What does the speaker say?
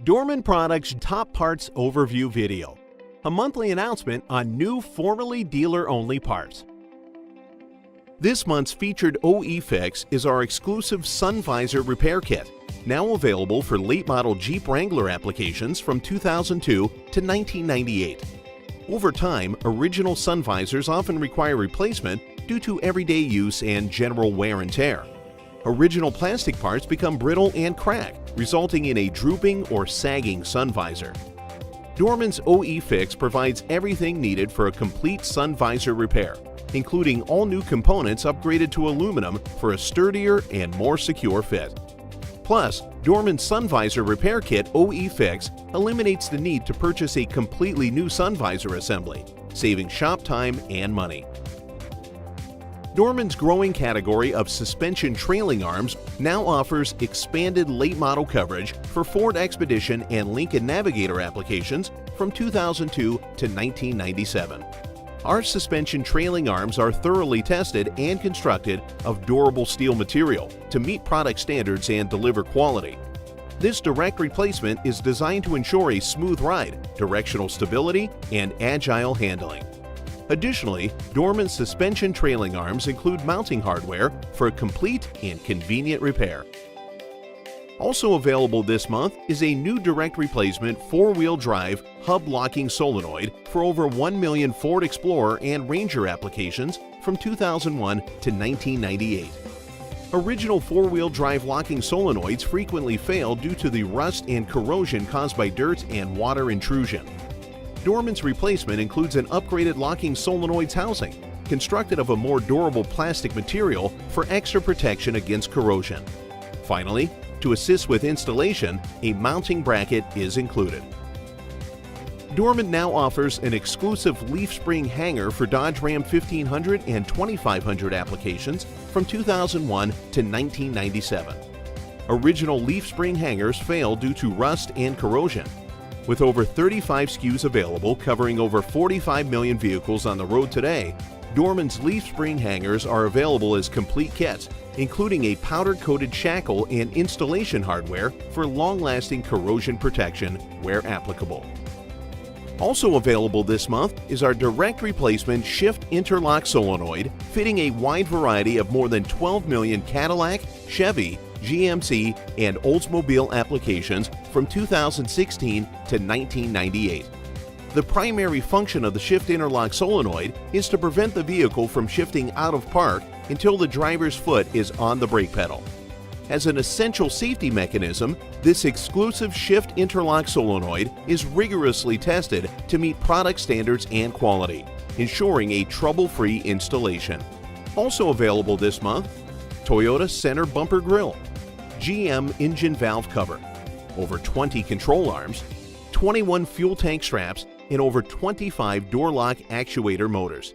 Dorman Products Top Parts Overview Video, a monthly announcement on new formerly dealer-only parts. This month's featured OE fix is our exclusive sun visor repair kit, now available for late-model Jeep Wrangler applications from 2002 to 1998. Over time, original sun visors often require replacement due to everyday use and general wear and tear. Original plastic parts become brittle and crack, resulting in a drooping or sagging sun visor. Dorman's OE Fix provides everything needed for a complete sun visor repair, including all new components upgraded to aluminum for a sturdier and more secure fit. Plus, Dorman's Sun Visor Repair Kit OE Fix eliminates the need to purchase a completely new sun visor assembly, saving shop time and money. Dorman's growing category of suspension trailing arms now offers expanded late-model coverage for Ford Expedition and Lincoln Navigator applications from 2002 to 1997. Our suspension trailing arms are thoroughly tested and constructed of durable steel material to meet product standards and deliver quality. This direct replacement is designed to ensure a smooth ride, directional stability, and agile handling. Additionally, Dorman's suspension trailing arms include mounting hardware for a complete and convenient repair. Also available this month is a new direct replacement four-wheel drive hub locking solenoid for over 1 million Ford Explorer and Ranger applications from 2001 to 1998. Original four-wheel drive locking solenoids frequently fail due to the rust and corrosion caused by dirt and water intrusion. Dorman's replacement includes an upgraded locking solenoids housing, constructed of a more durable plastic material for extra protection against corrosion. Finally, to assist with installation, a mounting bracket is included. Dorman now offers an exclusive leaf spring hanger for Dodge Ram 1500 and 2500 applications from 2001 to 1997. Original leaf spring hangers fail due to rust and corrosion. With over 35 SKUs available covering over 45 million vehicles on the road today, Dorman's leaf spring hangers are available as complete kits, including a powder-coated shackle and installation hardware for long-lasting corrosion protection where applicable. Also available this month is our direct replacement Shift Interlock Solenoid, fitting a wide variety of more than 12 million Cadillac, Chevy, GMC, and Oldsmobile applications from 2016 to 1998. The primary function of the Shift Interlock Solenoid is to prevent the vehicle from shifting out of park until the driver's foot is on the brake pedal. As an essential safety mechanism, this exclusive Shift Interlock Solenoid is rigorously tested to meet product standards and quality, ensuring a trouble-free installation. Also available this month, Toyota Center Bumper Grille, GM Engine Valve Cover, over 20 control arms, 21 fuel tank straps, and over 25 door lock actuator motors.